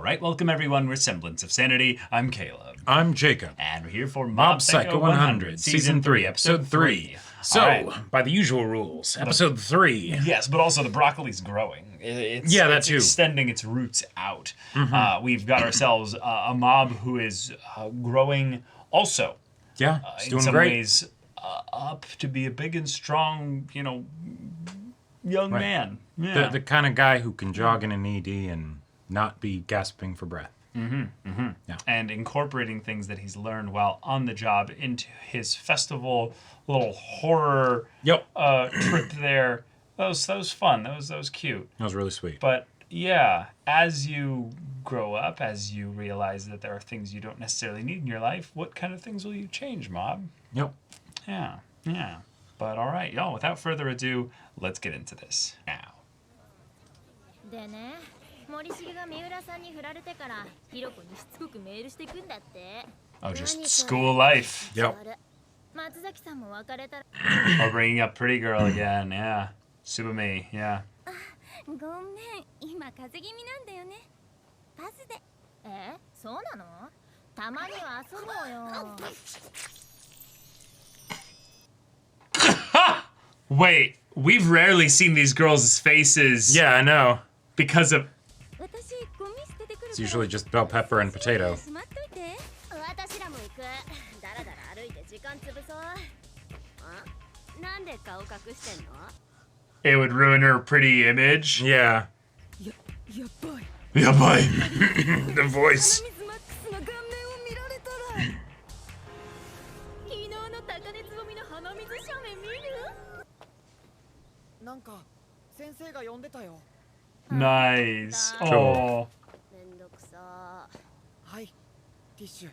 Alright, welcome everyone, we're Semblance of Sanity. I'm Caleb. I'm Jacob. And we're here for Mob Psycho 100, Season 3, Episode 3. So, right. by the usual rules, Episode 3. Yes, but also the broccoli's growing. It's too. Extending its roots out. We've got ourselves a mob who is growing also. Yeah, it's doing in some great. ways up to be a big and strong, young man. Yeah. The kind of guy who can jog in an ED and not be gasping for breath. Yeah. And incorporating things that he's learned while on the job into his festival little horror trip there. That was fun. That was cute. That was really sweet. But yeah, as you grow up, as you realize that there are things you don't necessarily need in your life, what kind of things will you change, Mob? Yep. Yeah. But all right, y'all, without further ado, let's get into this now. でね、森重が三浦さんに振られてからひろこにしつこくメールしてくんだって。 Oh, just school life. Yep. 松崎さんも別れたら。 Oh, bringing up Pretty Girl again, yeah. Subame, yeah. ごめん、今風邪気味なんだよね。パスで。そうなの？たまには遊ぼうよ。 Wait, we've rarely seen these girls' faces. Yeah, I know. Because of... It's usually just bell pepper and potato. It would ruin her pretty image. Yeah. Yeah, boy. The voice. なんか先生が呼んでたよ。 Nice. Cool. Oh. めんどくさ。はい、ティッシュ。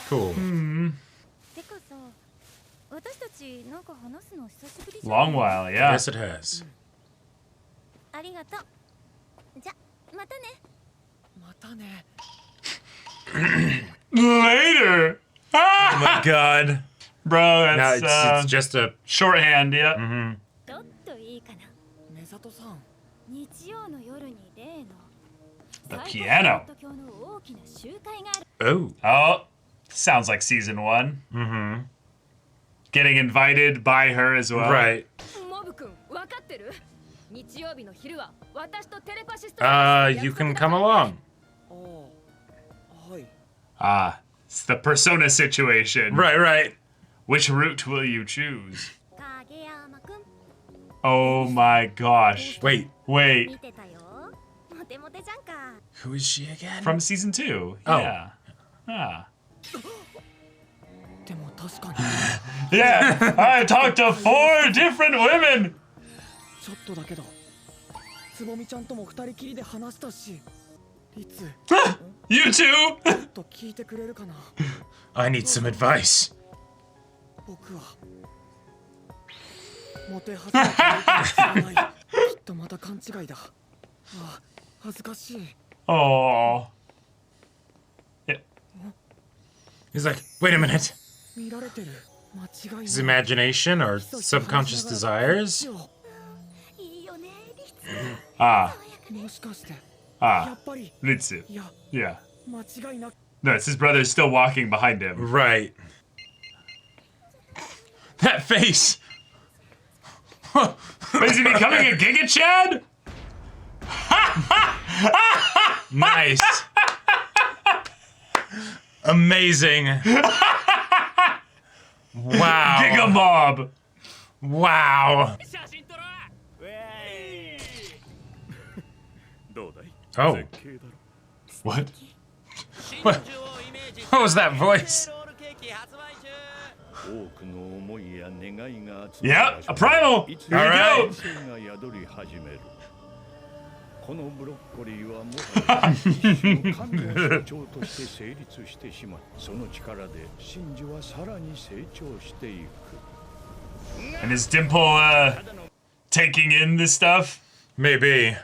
Cool. てかさ、私たちなんか話すの久しぶりじゃん。 Long while, yeah. Yes, it has. ありがとう。じゃ、またね。またね。 Later. Oh my god. Bro, No, that's it's just a... shorthand, yeah. ちょっといいかな。美里さん。日曜の夜に例の The piano. 東京の大きな集会がある。 Oh. Oh, sounds like season 1. Getting invited by her as well. Right. モブ君、わかってる？日曜日の昼は私とテレパシストが You can come along. ああ、はい。 Ah, it's the persona situation. Right. Which route will you choose? 影山君、 Oh my gosh. Wait, Wait. 見てたよ。モテモテじゃんか。 who is she again? From season 2. Oh. Yeah. Ah. でも確かに Yeah, I talked to 4 different women. ちょっとだけど、つぼみちゃんとも二人きりで話したし、いつ You too. ちょっと聞いてくれるかな。 I need some advice. 僕はモテ始めたかもしれない。きっとまた勘違いだ。あ、恥ずかしい。 Oh. Yeah. He's like, wait a minute. 見られてる。間違いない。 His imagination or subconscious desires? いいよね、リツ。 Ah. もしかして、や Ah. っぱり、 Ritsu. いや、 Yeah. 間違いなく。 No, it's his brother still walking behind him. Right. That face. Is he becoming a GIGA-CHAD? Nice. Amazing. Wow. Giga Mob. Wow. Oh. What? What was that voice? Yep, a primal. Here we Alright. go. このブロッコリーはもはや神の象徴として成立してしまう。その力で真珠はさらに成長していく。 And is Dimple taking in this stuff? Maybe.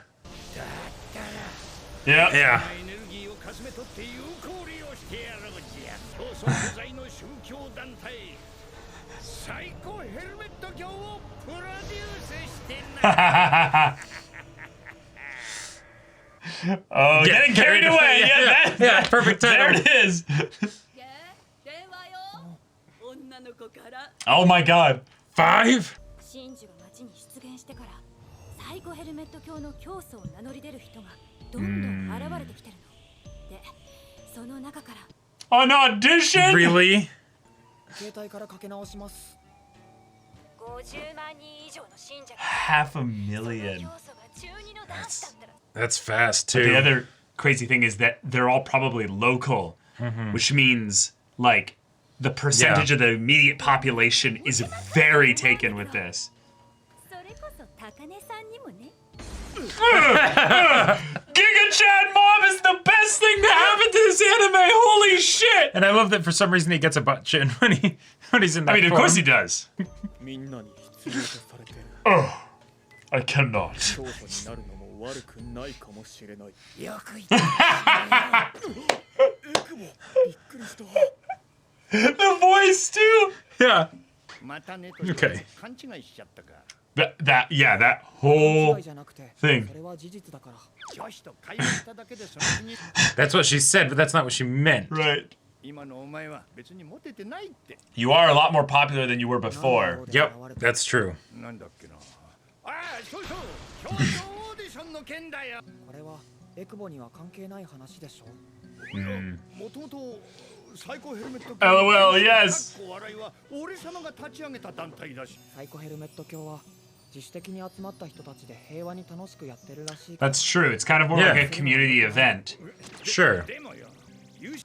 Yeah. Yeah. エネルギーをかすめ取って有効利用してやろうじゃ。競争不在の宗教団体最高ヘルメット教をプロデュースしてな。Oh, getting carried away. Yeah, yeah, perfect there title. it is. Oh my god. 5? 真珠が町に出現してからサイコヘルメット教の教祖を名乗り出る人がどんどん現れてきてるの。で、その中から An audition? Really? 携帯からかけ直します。50万人以上の信者が Half a million. 教祖が中二の男子だったら That's fast, The too. other crazy thing is that they're all probably local, which means like the percentage of the immediate population is very taken with this. それこそ高根さんにもね。GIGA-CHAD MOB is the best thing to happen to this anime. Holy shit! And I love that for some reason he gets a butt chin when he's in that I mean, of course he form. does. みんなに必要とされてる。 Oh, I cannot. 教祖になるのも悪くないかもしれない。よく言ってエクボ、びっくりした。 The voice too. Yeah. またね Okay. 勘違いしちゃったか。 That whole 間違いじゃなくて、 thing. それは事実だから。女子と会話しただけでその気に That's what she said, but that's not what she meant. Right. 今のお前は別にモテてないって。 You are a lot more popular than you were before. Yep, that's true. なんだっけな。ああ、そうそう。表彰オーディションの件だよ。これはエクボには関係ない話でしょ。もともとサイコヘルメット LOL, yes. 笑いは俺様が立ち上げた団体だし。サイコヘルメット教は自主的に集まった人たちで平和に楽しくやってるらしいから。 That's true. It's kind of more Yeah. like a community event. Sure. でもよ。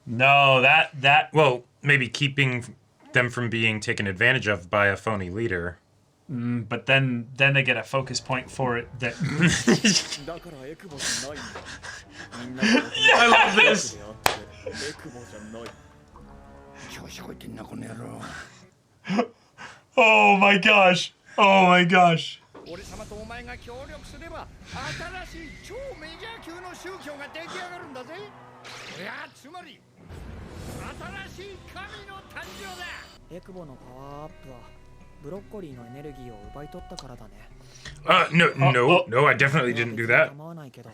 No, that Well, maybe keeping them from being taken advantage of by a phony leader. but then they get a focus point for it that だからエクボじゃないんだ。みんな I love this. であってエクボじゃない。調子こいてんなこの野郎。 Oh my gosh. Oh my gosh. 俺様とお前が協力すれば新しい超メジャー級の宗教が出来上がるんだぜ。いやつまり新しい神の誕生だ。エクボのパワーアップはブロッコリーのエネルギーを奪い取ったからだね。No, I definitely didn't do that. 構わないけど、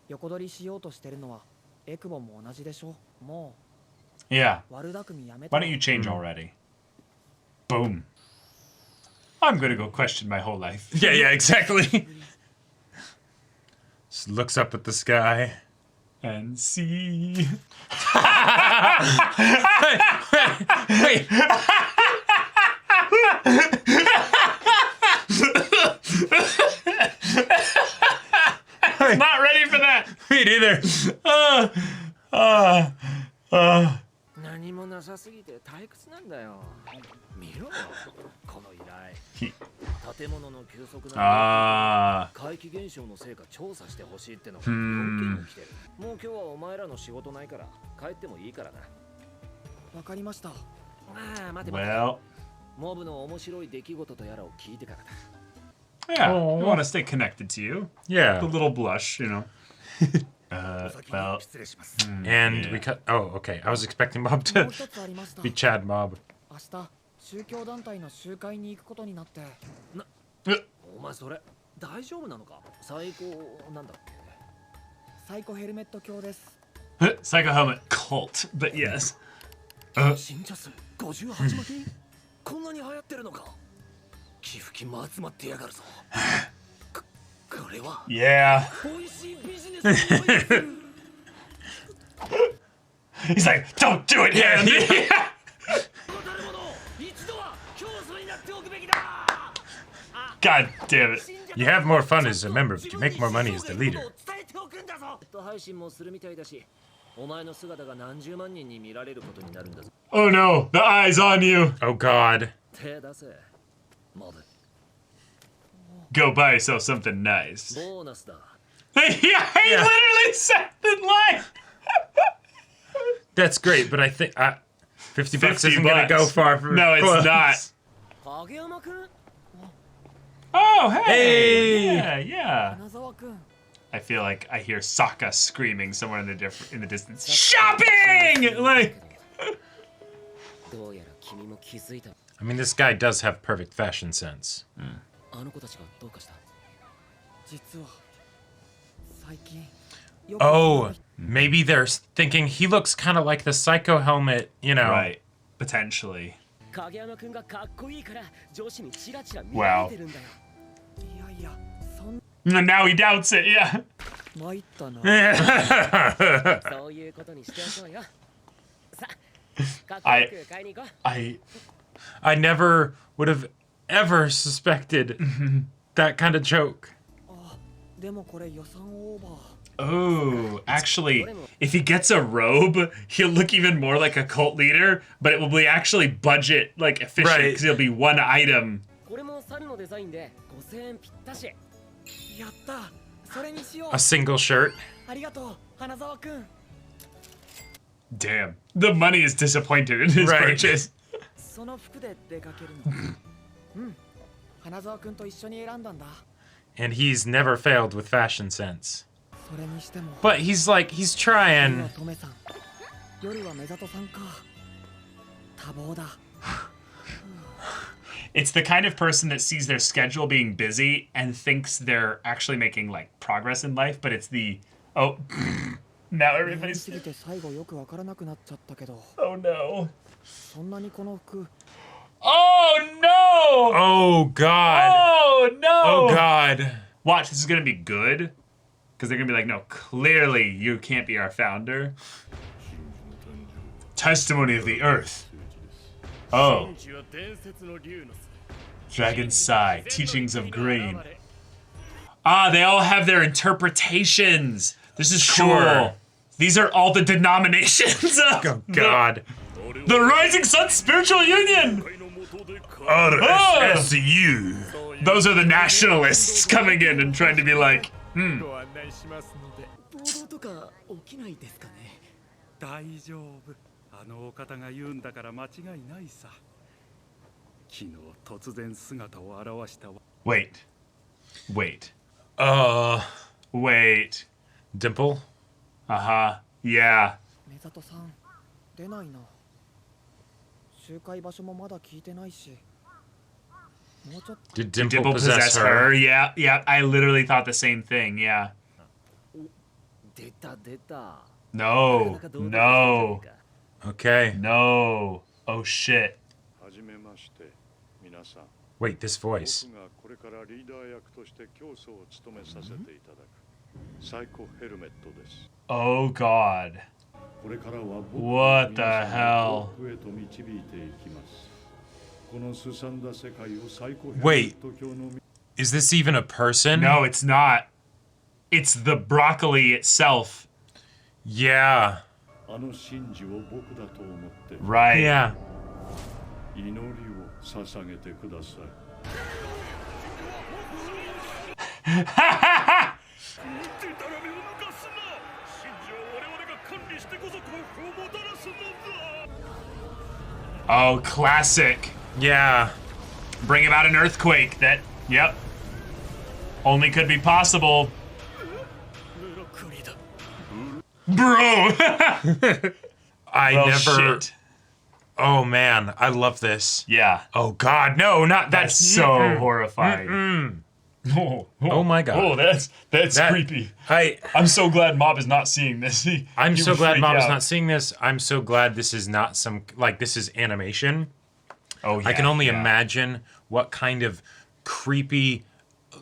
横取りしようとしてるのはエクボも同じでしょ。も Yeah. う悪巧みやめて。 Why don't you change already? Boom. I'm gonna go question my whole life. Yeah, exactly. Just looks up at the sky. And see. Wait. Not ready for that. Me neither. 何もなさすぎて退屈なんだよ。見ろよ、この依頼。建物の急速な Ah. 怪奇現象のせいか調査してほしいってのが4件も来てる。もう今日はお前らの仕事ないから帰ってもいいからな。わかりました。ああ、待て待て。 Well, モブの面白い出来事とやらを聞いてからだ。 yeah. Oh. We want to stay connected to you. Yeah. The little blush, you know. Well, 失礼します。 And we cut. Oh, okay. I was expecting Mob もう to 一つありました。 be Chad Mob. 明日宗教団体の集会に行くことになって。お前それ大丈夫なのか？最高なんだっけ？サイコヘルメット教です。 Psycho Helmet cult, but yes. 信者数58万人？こんなに流行ってるのか？寄付金も集まってやがるぞ。これは Yeah. 美味しいビジネスを思いつく。 He's like, don't do it, Yeah. Andy. この誰者一度は教祖になっておくべきだ。 God damn it. You have more fun as a member, but you make more money as the leader. 伝えておくんだぞ。配信もするみたいだし、お前の姿が何十万人に見られることになるんだぞ。 Oh no, the eye's on you. Oh God. 手出せ。モブ。 Go buy yourself something nice. ボーナスだ。 Yeah, he literally said the line. That's great, but I think 50 bucks 50 isn't gonna go bucks. far for No, it's clothes. not. 影山くん？ Oh, hey. Hey. Yeah. 花沢くん。 I feel like I hear Sokka screaming somewhere in the distance. Shopping! Like, どうやら君も気づいた。 I mean, this guy does have perfect fashion sense. あの子たちがどうかした？実は最近 Oh, maybe they're thinking he looks kind of like the Psycho helmet, you know. Right. Potentially. 影山君がかっこいいから女子にチラチラ見 Wow. られてるんだよ。いやいやそん Now he doubts it, yeah. 参ったなそういうことにしておこうよ。さあ、かっこよく買いに行こう。I never would have ever suspected that kind of joke. あでもこれ予算オーバー Oh, actually, if he gets a robe, he'll look even more like a cult leader, but it will be actually budget like efficient Right. because it'll be one item. これも猿のデザインで5000円ぴったし。やったそれにしよう A single shirt. ありがとう花沢くん Damn. The money is disappointed in his Right. purchase. その服で出かけるのうん花沢くんと一緒に選んだんだ And he's never failed with fashion sense. それにしても But he's like, he's 昼は trying. トメさん夜は目里さんか多忙だ It's the kind of person that sees their schedule being busy and thinks they're actually making like progress in life, but it's the oh now やり everybody's すぎて最後よくわからなくなっちゃったけど oh no. そんなにこの服 Oh no! Oh, God. Oh no! Oh, God. Watch, this is gonna be good. Because they're gonna be like, no, clearly you can't be our founder. Testimony of the Earth. Oh. Dragon Sai, Teachings of Green. Ah, they all have their interpretations. This is cool. Sure. These are all the denominations of Oh, God. the Rising Sun Spiritual Union. RSSU. Those are the nationalists coming in and trying to be like, 暴動とか起きないですかね。大丈夫。あのお方が言うんだから間違いないさ。昨日突然姿を現したわ。 wait. Wait. Dimple? Uh-huh. Yeah. 目里さん出ないな集会場所もまだ聞いてないしもうちょっと Did Dimple, Dimple possess possess her? her? Yeah. I literally thought the same thing. Yeah. 出た出た。 No. Okay. No. Oh shit. はじめまして皆さん。 Wait, this voice. 僕がこれからリーダー役として教祖を務めさせていただくサイコヘルメットです。 Oh god. これからは僕 What the が皆さん hell? を遠くへと導いていきます。このすさんだ世界をサイコヘルメット教の Is this even a person? No, it's not. It's the broccoli itself. Yeah. あの真珠を僕だと思って Right. Yeah. 祈りを捧げてください。Oh, classic. Yeah. Bring about an earthquake that, yep, only could be possible. Bro! I Well, never. shit. Oh, man. I love this. Yeah. Oh, God. No, not that. That's so horrifying. Oh, my God. Oh, that's That- creepy. I. I'm so glad Mob is not seeing this. I'm He so would glad freak Mom is out. not seeing this. I'm so glad this is not some, like, this is animation. Oh, yeah. I can only yeah. imagine what kind of creepy,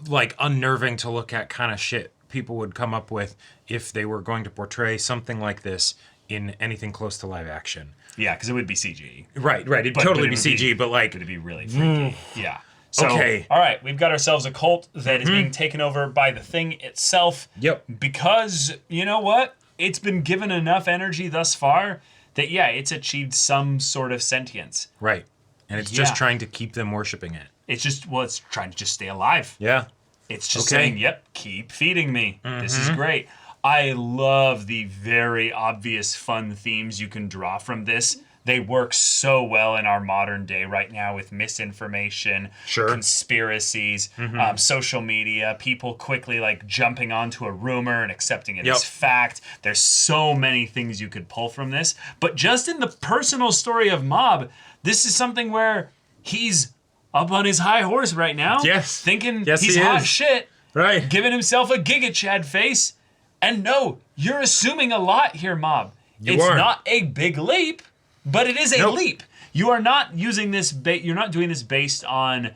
like, unnerving to look at kind of shit people would come up with if they were going to portray something like this in anything close to live action. Yeah, because it would be CG. Right. It'd But- totally but be it would CG, but, like, It'd be really freaky. Yeah. So, Okay. all right, we've got ourselves a cult that is being taken over by the thing itself. Yep. Because, you know what? It's been given enough energy thus far that, yeah, it's achieved some sort of sentience. right. And it's Yeah. just trying to keep them worshiping it. It's just, well, it's trying to just stay alive. Yeah. It's just Okay. saying, yep, keep feeding me. This is great. I love the very obvious fun themes you can draw from this. They work so well in our modern day right now with misinformation, Sure. conspiracies, social media, people quickly like jumping onto a rumor and accepting it Yep. as fact. There's so many things you could pull from this. But just in the personal story of Mob, this is something where he's up on his high horse right now. Yes. Thinking Yes, he's he hot is. shit, Right. giving himself a GIGA-CHAD face. And no, you're assuming a lot here, Mob. You are. Not a big leap, but it is a leap. You are not using this. You're not doing this based on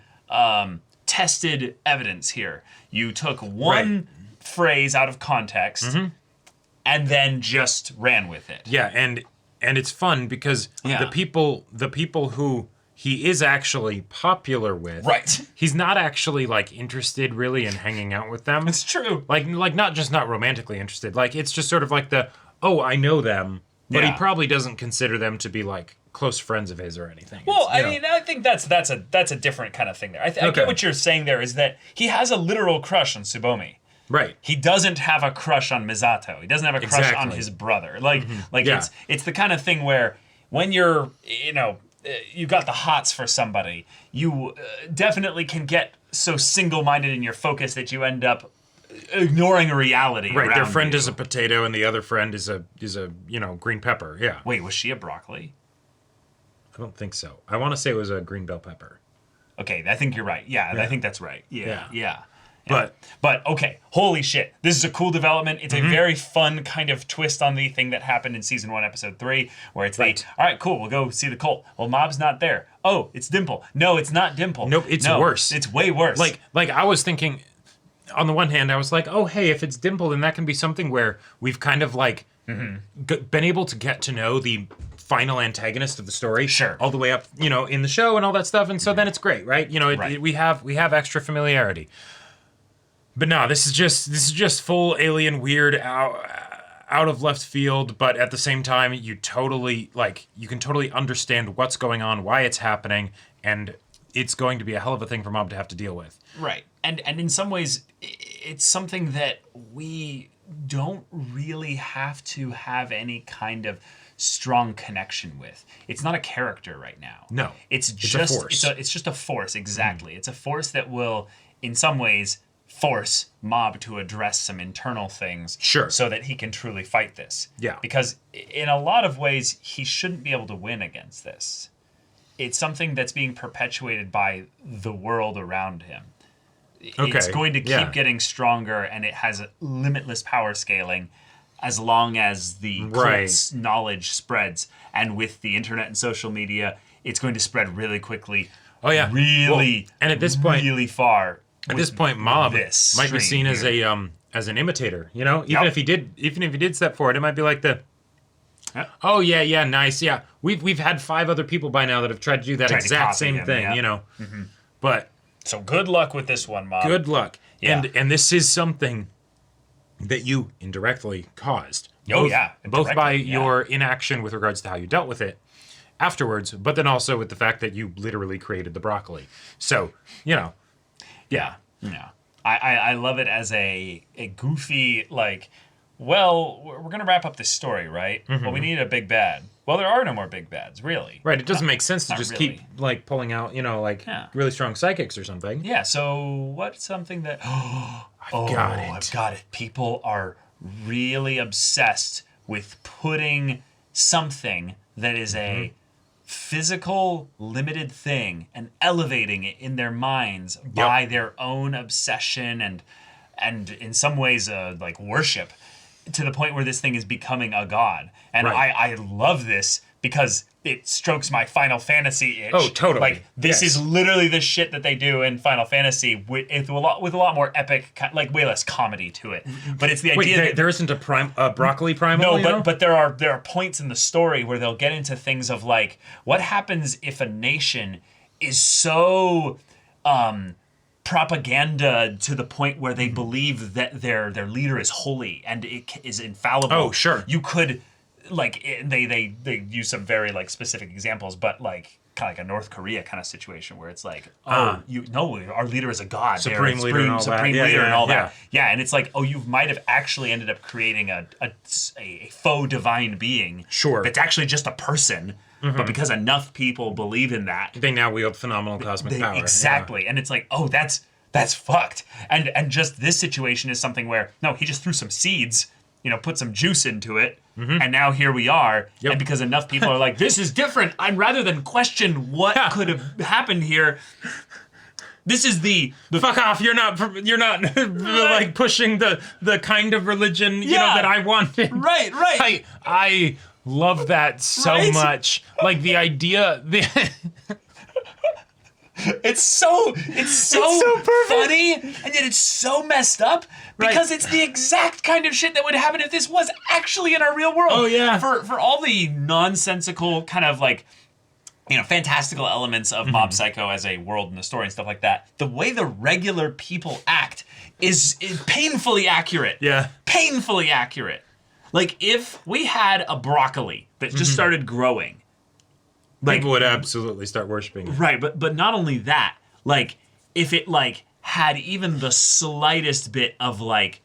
tested evidence here. You took one phrase out of context and then just ran with it. Yeah, and it's fun because the people who he is actually popular with, Right. he's not actually like interested really in hanging out with them. It's true. Like not romantically interested. Like it's just sort of like I know them, but he probably doesn't consider them to be like close friends of his or anything. Well, I mean, I think that's a different kind of thing there. I get what you're saying there is that he has a literal crush on Tsubomi. Right. He doesn't have a crush on Misato. He doesn't have a crush on his brother. Like it's the kind of thing where when you're, you got the hots for somebody, you definitely can get so single-minded in your focus that you end up ignoring a reality. Right. Their friend you. is a potato and the other friend is a green pepper. Yeah. Wait, was she a broccoli? I don't think so. I want to say it was a green bell pepper. Okay, I think you're right. Yeah, I think that's right. Yeah. But okay, holy shit. This is a cool development. It's a very fun kind of twist on the thing that happened in season 1, episode 3, where it's all right, cool, we'll go see the cult. Well, Mob's not there. Oh, it's Dimple. No, it's not Dimple. Nope, it's worse. It's way worse. Like I was thinking, on the one hand, I was like, oh, hey, if it's Dimple, then that can be something where we've kind of like been able to get to know the final antagonist of the story, all the way up, in the show and all that stuff, and so then it's great, right? We have extra familiarity. But no, this is just full alien weird out of left field, but at the same time you can totally understand what's going on, why it's happening, and it's going to be a hell of a thing for Mob to have to deal with. Right. And in some ways it's something that we don't really have to have any kind of strong connection with. It's not a character right now. No. It's just a force. It's just a force, exactly. It's a force that will in some ways force Mob to address some internal things so that he can truly fight this. Yeah. Because in a lot of ways, he shouldn't be able to win against this. It's something that's being perpetuated by the world around him. It's going to keep getting stronger, and it has limitless power scaling as long as the cult's knowledge spreads. And with the internet and social media, it's going to spread really quickly. Oh, yeah. Really, and at this point, really far. At this point, Mob might be seen as as an imitator. Even if he did step forward, it might be like oh yeah, nice, yeah. We've had 5 other people by now that have tried to do that exact same thing, But so good luck with this one, Mob. Good luck. Yeah. And this is something that you indirectly caused. Both by your inaction with regards to how you dealt with it afterwards, but then also with the fact that you literally created the broccoli. So, Yeah. I love it as a goofy, well, we're going to wrap up this story, right? Well, we need a big bad. Well, there are no more big bads, really. Right, it doesn't make sense to just keep, pulling out, really strong psychics or something. Yeah, so what's something that... I've got it. People are really obsessed with putting something that is a physical, limited thing and elevating it in their minds by their own obsession and in some ways, worship, to the point where this thing is becoming a god. And I love this because it strokes my Final Fantasy itch. Oh, totally. This is literally the shit that they do in Final Fantasy with a lot more epic, way less comedy to it. But it's the idea that there isn't a broccoli primal. No, but there are points in the story where they'll get into things of what happens if a nation is so propaganda to the point where they believe that their leader is holy and it is infallible. Oh, sure. You could they use some very specific examples, but kind of like a North Korea kind of situation where it's our leader is a god, supreme leader and all that. Yeah, and it's you might have actually ended up creating a faux divine being. Sure. That's actually just a person. But because enough people believe in that, they now wield phenomenal cosmic power. Exactly. And it's that's fucked. And just this situation is something where, no, he just threw some seeds, put some juice into it, and now here we are. Yep. And because enough people are this is different, I'd rather than question what could have happened here, This is the Fuck off! You're not like pushing the kind of religion that I wanted. right. I love that so Right? much. Like the idea. It's so perfect. funny, and yet it's so messed up because it's the exact kind of shit that would happen if this was actually in our real world. Oh, yeah. For all the nonsensical kind of like, fantastical elements of Mob Psycho as a world and a story and stuff like that, the way the regular people act is painfully accurate. Yeah. Painfully accurate. Like if we had a broccoli that just started growing. People would absolutely start worshiping it. Right, but not only that, like if it like had even the slightest bit of like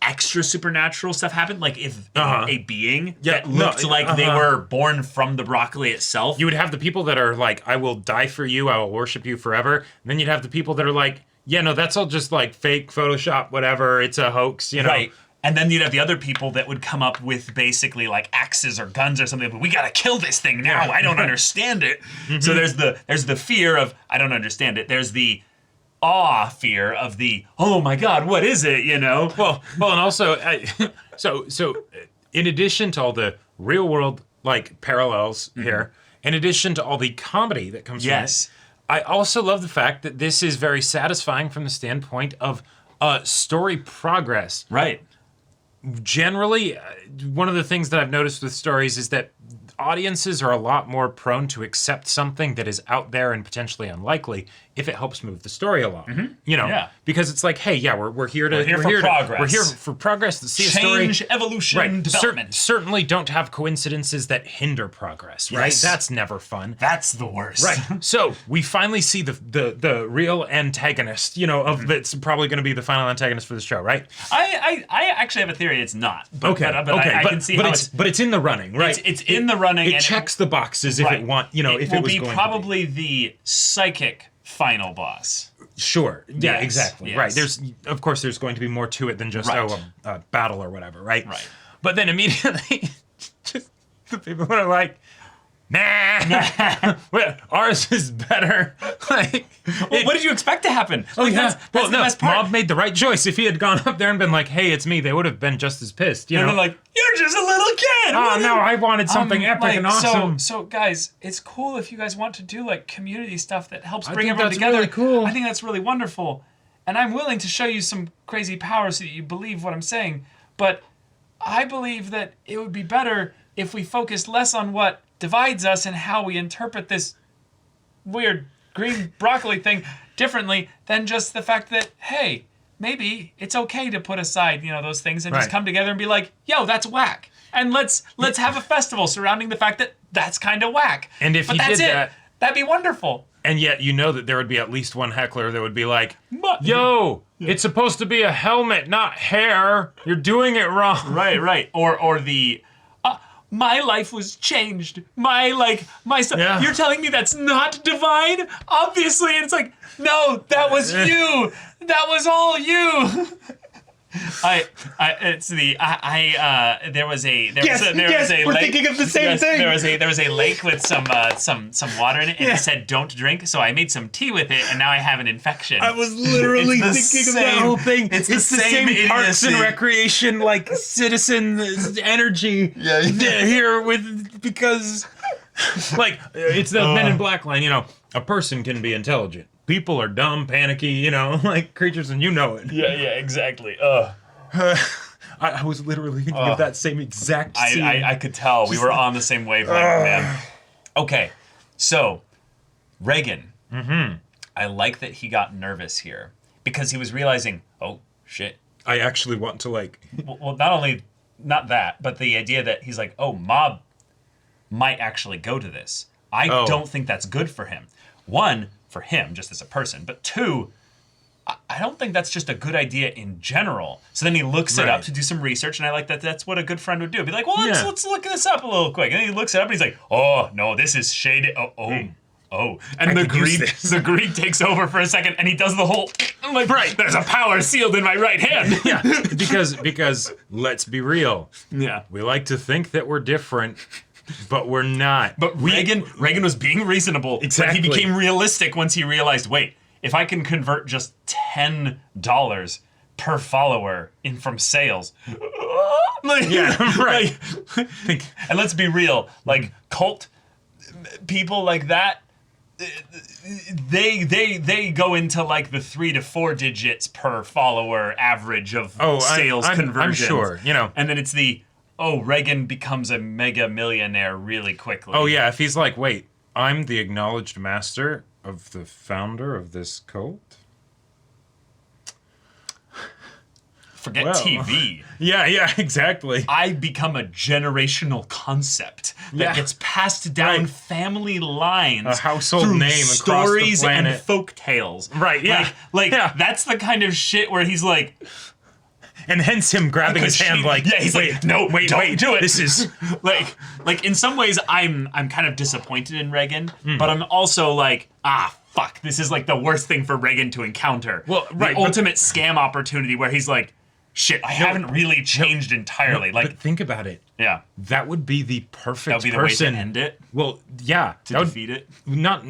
extra supernatural stuff happen, like if a being that looked like they were born from the broccoli itself. You would have the people that are like, I will die for you, I will worship you forever. And then you'd have the people that are like, yeah, no, that's all just like fake Photoshop, whatever, it's a hoax, Right. And then you'd have the other people that would come up with basically like axes or guns or something. But we gotta kill this thing now. I don't understand it. So there's the fear of I don't understand it. There's the awe fear of the oh my god, what is it? Well, and also, so in addition to all the real world like parallels here, in addition to all the comedy that comes from it, I also love the fact that this is very satisfying from the standpoint of story progress. Right. Generally, one of the things that I've noticed with stories is that audiences are a lot more prone to accept something that is out there and potentially unlikely if it helps move the story along. Because it's like, hey, yeah, we're here to progress. We're here for progress to see Change, a story. evolution, development. Certainly don't have coincidences that hinder progress, right? Yes. That's never fun. That's the worst. Right. So we finally see the real antagonist, of that's probably going to be the final antagonist for the show, right? I actually have a theory it's not. But I can see how it's in the running, right? It's in the running. It checks the boxes if it want, if it was going probably to be. the psychic final boss. Sure. Yeah, Yes, exactly. yes. Right. Of course there's going to be more to it than just Right. a battle or whatever, right? Right. But then immediately just the people are like, nah, ours is better. Like, What did you expect to happen? That's the best part. Mob made the right choice. If he had gone up there and been like, hey, it's me, they would have been just as pissed. And they're like, you're just a little kid. oh no, I wanted something epic and awesome. So guys, it's cool if you guys want to do like community stuff that helps I bring think everyone that's together. really cool. I think that's really wonderful. And I'm willing to show you some crazy power so that you believe what I'm saying. But I believe that it would be better if we focused less on what divides us and how we interpret this weird green broccoli thing differently than just the fact that, hey, maybe it's okay to put aside, those things and just Right. come together and be like, yo, that's whack. And let's have a festival surrounding the fact that that's kind of whack. And if but you that's did it. that- That'd be wonderful. And yet that there would be at least one heckler that would be like, yo, it's supposed to be a helmet, not hair. You're doing it wrong. Right. Or the my life was changed. My stuff. Yeah. You're telling me that's not divine? Obviously, and it's like, no, that was you. That was all you. There was a we're lake. thinking of the same thing. There was a lake with some water in it, and it said don't drink. So I made some tea with it, and now I have an infection. I was literally It's the thinking of that same- whole thing. it's the the same same Parks and idiocy. Recreation, like citizen energy here because, like, it's the Men in Black line. A person can be intelligent. People are dumb, panicky. Like creatures, and it. Yeah, exactly. I was literally thinking of that same exact scene. I could tell we were on the same wavelength, man. Okay, so Reagan. I like that he got nervous here because he was realizing, oh shit. I actually want to Well, not that, but the idea that he's like, oh, Mob might actually go to this. I don't think that's good for him. One, for him, just as a person, but two, I don't think that's just a good idea in general. So then he looks it up to do some research, and I like that. That's what a good friend would do. Be like, well, let's look this up a little quick. And then he looks it up, and he's like, oh no, this is shaded. Oh, and the greed takes over for a second, and he does the whole. I'm like, there's a power sealed in my right hand. Yeah, because let's be real. Yeah, We like to think that we're different, but we're not. but Reagan was being reasonable. Exactly. But he became realistic once he realized, wait, if I can convert just $10 per follower in from sales. Like, Yeah, right. like, and let's be real, like cult people like that, they go into like the 3 to 4 digits per follower average of sales conversions. I'm sure, you know. And then it's Reagan becomes a mega millionaire really quickly. Oh yeah, if he's like, wait, I'm the acknowledged master of the founder of this cult? Forget Well. TV. Yeah, exactly. I become a generational concept that gets passed down Right. family lines. A household through name across the stories and planet. folk tales. Right, yeah. Like Yeah. that's the kind of shit where he's like, And hence him grabbing his hand like, yeah, he's wait, like, no, wait, don't do it. This is like in some ways I'm kind of disappointed in Reagan, Hmm. but I'm also like, fuck, this is like the worst thing for Reagan to encounter. Well, right, the but- ultimate scam opportunity where he's like, shit, I haven't really changed entirely. but think about it. yeah, That would be the perfect that would be the person way to end it, Well, yeah, to that would- defeat it. Not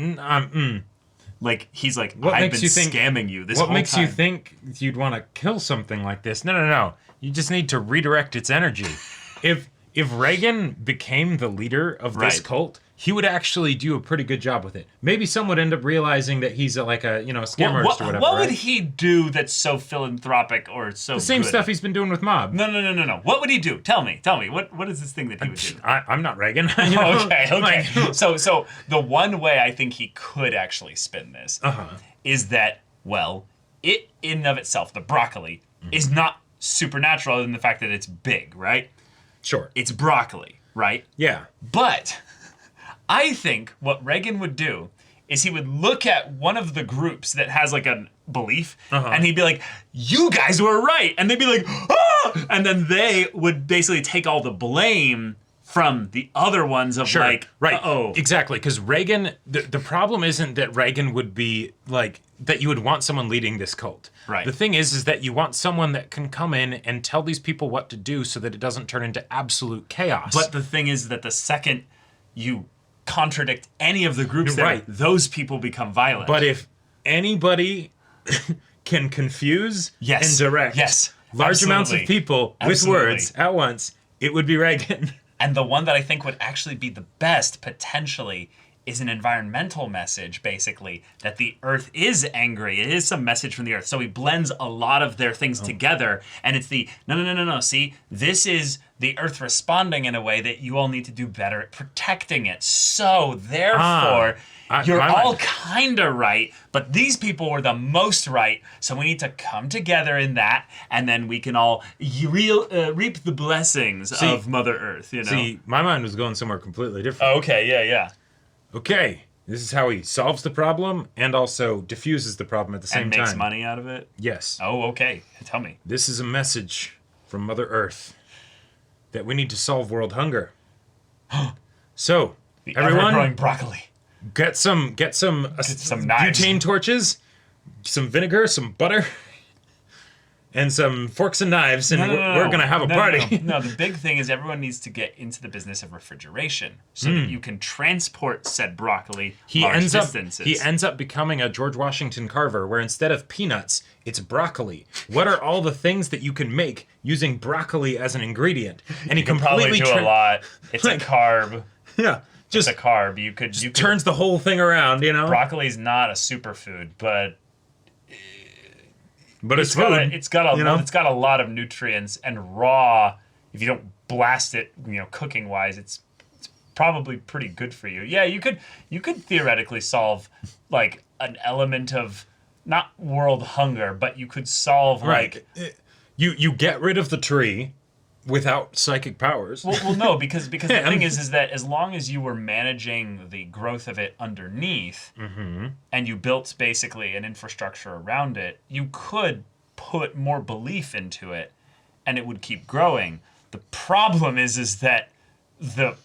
Like he's like, What I've makes been you think- scamming you this what whole makes time. you think you'd want to kill something like this? No. You just need to redirect its energy. If Reagan became the leader of this Right. cult, he would actually do a pretty good job with it. Maybe someone would end up realizing that he's a scam artist or whatever. What would right? he do that's so philanthropic or so The same good? stuff he's been doing with Mob. No. What would he do? Tell me. What is this thing that he would do? I'm not Reagan. You know? Okay. Like, So the one way I think he could actually spin this is that, well, it in and of itself, the broccoli, is not supernatural other than the fact that it's big, right? sure. It's broccoli, right? Yeah. But I think what Reagan would do is he would look at one of the groups that has like a belief and he'd be like, you guys were right. And they'd be like, ah! And then they would basically take all the blame from the other ones of like, right. uh-oh. Exactly. Because Reagan, the problem isn't that Reagan would be like, that you would want someone leading this cult. Right. The thing is that you want someone that can come in and tell these people what to do so that it doesn't turn into absolute chaos. But the thing is that the second you contradict any of the groups there, Right. those people become violent. But if anybody can confuse Yes. and direct Yes. large amounts of Absolutely. people Absolutely. with words at once, it would be Reagan. And the one that I think would actually be the best, potentially, is an environmental message, basically, that the Earth is angry. It is some message from the Earth. So he blends a lot of their things together, and it's the, no, see, this is the Earth responding in a way that you all need to do better at protecting it. So, therefore, you're all kind of right, but these people were the most right, so we need to come together in that, and then we can all reap the blessings of Mother Earth, you know? See, my mind was going somewhere completely different. Okay, yeah. Okay, this is how he solves the problem and also diffuses the problem at the same And time. makes money out of it? Yes. Oh, okay. Tell me. This is a message from Mother Earth that we need to solve world hunger. So, The everyone, ever-growing broccoli. get some some knives. butane torches, some vinegar, some butter, and some forks and knives, and we're gonna have a party. No, the big thing is everyone needs to get into the business of refrigeration so that you can transport said broccoli large distances. He ends up becoming a George Washington Carver, where instead of peanuts, it's broccoli. What are all the things that you can make using broccoli as an ingredient? And he You could probably completely do a lot. It's like- a carb. Yeah, It's just a carb. You could turns the whole thing around, you know. broccoli's not a superfood, but But it's got food. it's got a you know? it's got a lot of nutrients, and raw, if you don't blast it, cooking wise, it's probably pretty good for you. Yeah, you could theoretically solve like an element of not world hunger, but you could solve like You get rid of the tree without psychic powers. well no, because the Yeah. thing is that as long as you were managing the growth of it underneath and you built basically an infrastructure around it, you could put more belief into it and it would keep growing. The problem is that the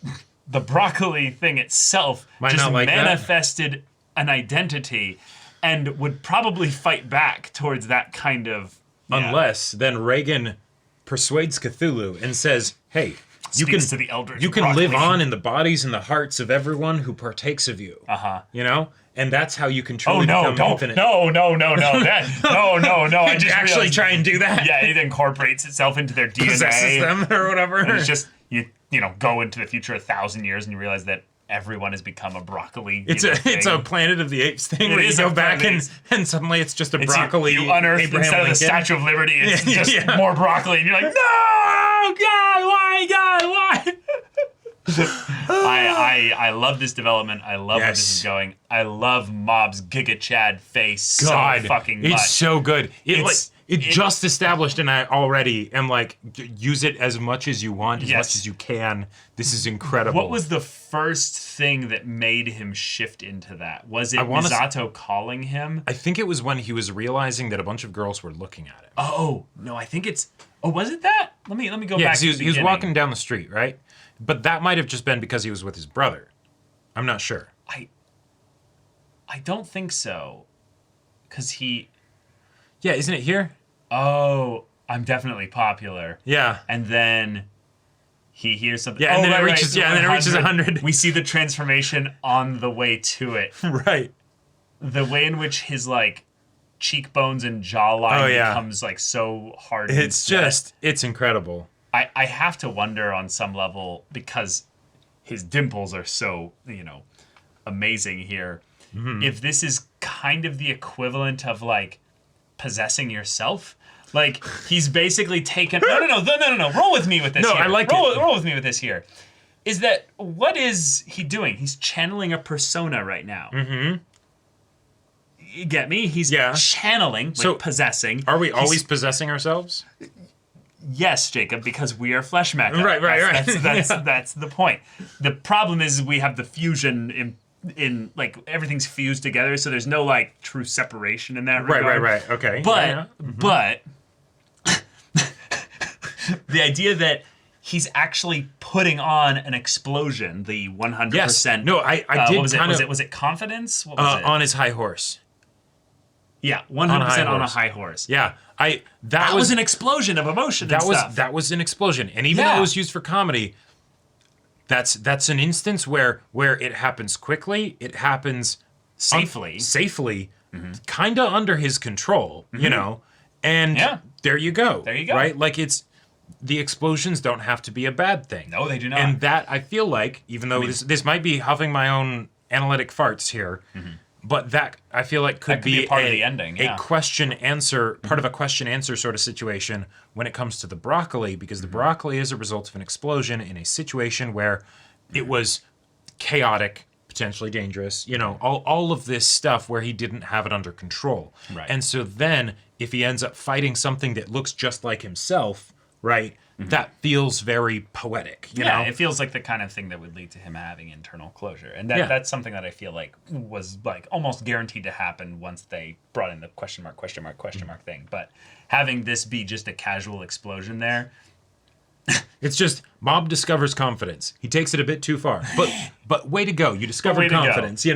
broccoli thing itself Might just not like that. manifested an identity and would probably fight back towards that kind of Unless then Reagan persuades Cthulhu and says, "Hey, you Speaks to the eldritch you can live broccoli. on in the bodies and the hearts of everyone who partakes of you." Uh-huh. You know, and that's how you can Oh truly no! become Don't infinite. no! That no! I just actually realized- try and do that. Yeah, it incorporates itself into their DNA. Possesses them or whatever. And it's just you know go into the future 1,000 years and you realize that everyone has become a broccoli. It's a Planet of the Apes thing where you is go a back Planet and suddenly it's just a It's broccoli. You unearth Abraham instead of the Lincoln. Statue of Liberty, it's just Yeah. more broccoli, and you're like, no, God, why, God, why? I love this development. I love where this is going. I love Mob's GIGA-CHAD face God, so fucking much. it's so good. It's It- just established, and I already am like, use it as much as you want, as Yes. much as you can. This is incredible. What was the first thing that made him shift into that? Was it wanna Misato calling him? I think it was when he was realizing that a bunch of girls were looking at him. Oh no, I think it's. Oh, was it that? Let me go Yeah, back. 'cause he was walking down the street, right? But that might have just been because he was with his brother. I'm not sure. I don't think so, because he. Yeah, isn't it here? Oh, I'm definitely popular. Yeah. And then he hears something. Yeah, and oh, then it right, reaches- right, yeah, and then it reaches 100. We see the transformation on the way to it. Right. The way in which his like cheekbones and jawline Oh, yeah. becomes like so hard. and It's set. just, it's incredible. I have to wonder on some level because his dimples are so, amazing here. Mm-hmm. If this is kind of the equivalent of like possessing yourself. Like he's basically taken no. Roll with me with this No, here. I like roll, it. Roll with me with this here. Is that what is he doing? He's channeling a persona right now. Mm-hmm. You get me? He's channeling, So, possessing. Are we always possessing ourselves? Yes, Jacob, because we are flesh mecha. Right. That's the point. The problem is we have the fusion in like everything's fused together, so there's no like true separation in that regard. Right. Okay. But the idea that he's actually putting on an explosion, the 100%. Yes. No, I did what was kind of... Was it confidence? What was it? On his high horse. Yeah, 100% on a high horse. Yeah. That was an explosion of emotion and stuff. That was an explosion. And even though it was used for comedy, that's an instance where it happens quickly, it happens Safely. kind of under his control, you know. And there you go. There you go. Right? Like the explosions don't have to be a bad thing. No, they do not. And that I feel like, even though this might be huffing my own analytic farts here, but that I feel like could be a part of the ending, a question answer, part of a question answer sort of situation when it comes to the broccoli, because the broccoli is a result of an explosion in a situation where it was chaotic, potentially dangerous, all of this stuff where he didn't have it under control. Right. And so then if he ends up fighting something that looks just like himself, right, that feels very poetic, you know? It feels like the kind of thing that would lead to him having internal closure. And that's something that I feel like was like almost guaranteed to happen once they brought in the question mark thing. But having this be just a casual explosion there. It's just Mob discovers confidence. He takes it a bit too far. But way to go. You discovered confidence,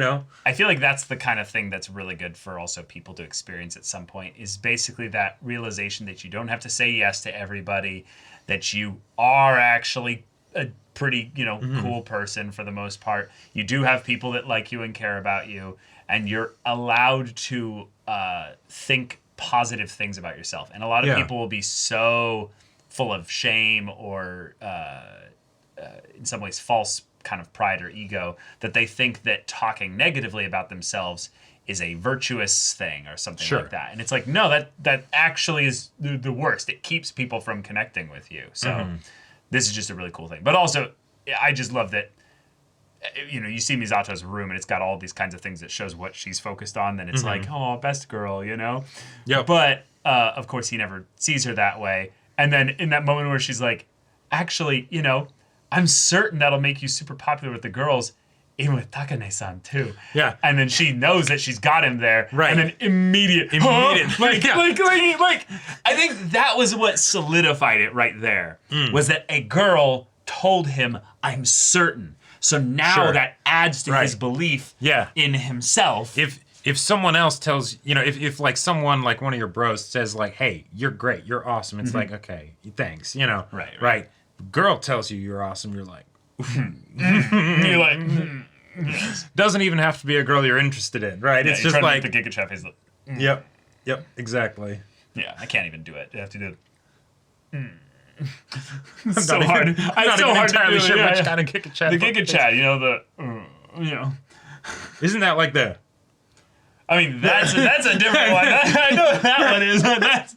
I feel like that's the kind of thing that's really good for also people to experience at some point, is basically that realization that you don't have to say yes to everybody, that you are actually a pretty, cool person for the most part. You do have people that like you and care about you, and you're allowed to think positive things about yourself. And a lot of people will be so full of shame or in some ways false kind of pride or ego that they think that talking negatively about themselves is a virtuous thing or something like that. And it's like, no, that actually is the worst. It keeps people from connecting with you. So this is just a really cool thing. But also, I just love that, you see Misato's room and it's got all these kinds of things that shows what she's focused on. Then it's like, oh, best girl, Yep. But of course, he never sees her that way. And then in that moment where she's like, actually, I'm certain that'll make you super popular with the girls, even with Takane-san too. Yeah. And then she knows that she's got him there. Right. And then immediate. like, I think that was what solidified it right there. Was that a girl told him, I'm certain. So now that adds to his belief in himself. If someone else tells, if like someone like one of your bros says like, hey, you're great, you're awesome, it's like, okay, thanks, Right. Girl tells you you're awesome, you're like, you're like, Doesn't even have to be a girl you're interested in, right? Yeah, It's you just try to like make the GIGA-CHAD face. Yep, exactly. Yeah, I can't even do it. I have to do. It's so hard. I'm not It's so even hard to entirely do it, sure yeah, which yeah. kind of GIGA-CHAD. The GIGA-CHAD, you know Isn't that like the? I mean, that's a different one. I know what that one is. But that's.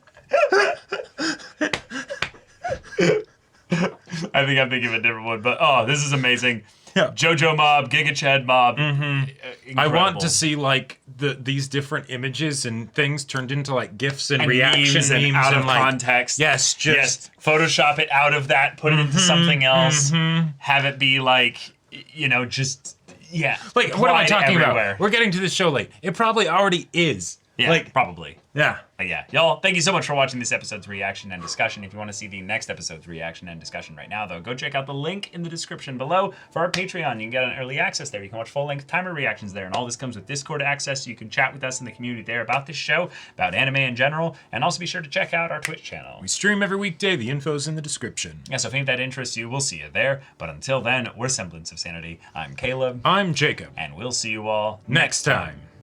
I think I'm thinking of a different one, but this is amazing. Yeah. JoJo Mob, GIGA-CHAD Mob. I want to see like these different images and things turned into like GIFs and reaction memes and out of like, context. Yes, just Photoshop it out of that, put it into something else, have it be like, just like what am I applied talking everywhere. about? We're getting to this show late. It probably already is. Yeah, like probably. yeah. But yeah, y'all, thank you so much for watching this episode's reaction and discussion. If you want to see the next episode's reaction and discussion right now, though, go check out the link in the description below for our Patreon. You can get an early access there. You can watch full-length timer reactions there, and all this comes with Discord access, so you can chat with us in the community there about this show, about anime in general, and also be sure to check out our Twitch channel. We stream every weekday. The info's in the description. Yeah, so if any of that interests you, we'll see you there. But until then, we're Semblance of Sanity. I'm Caleb. I'm Jacob. And we'll see you all Next time.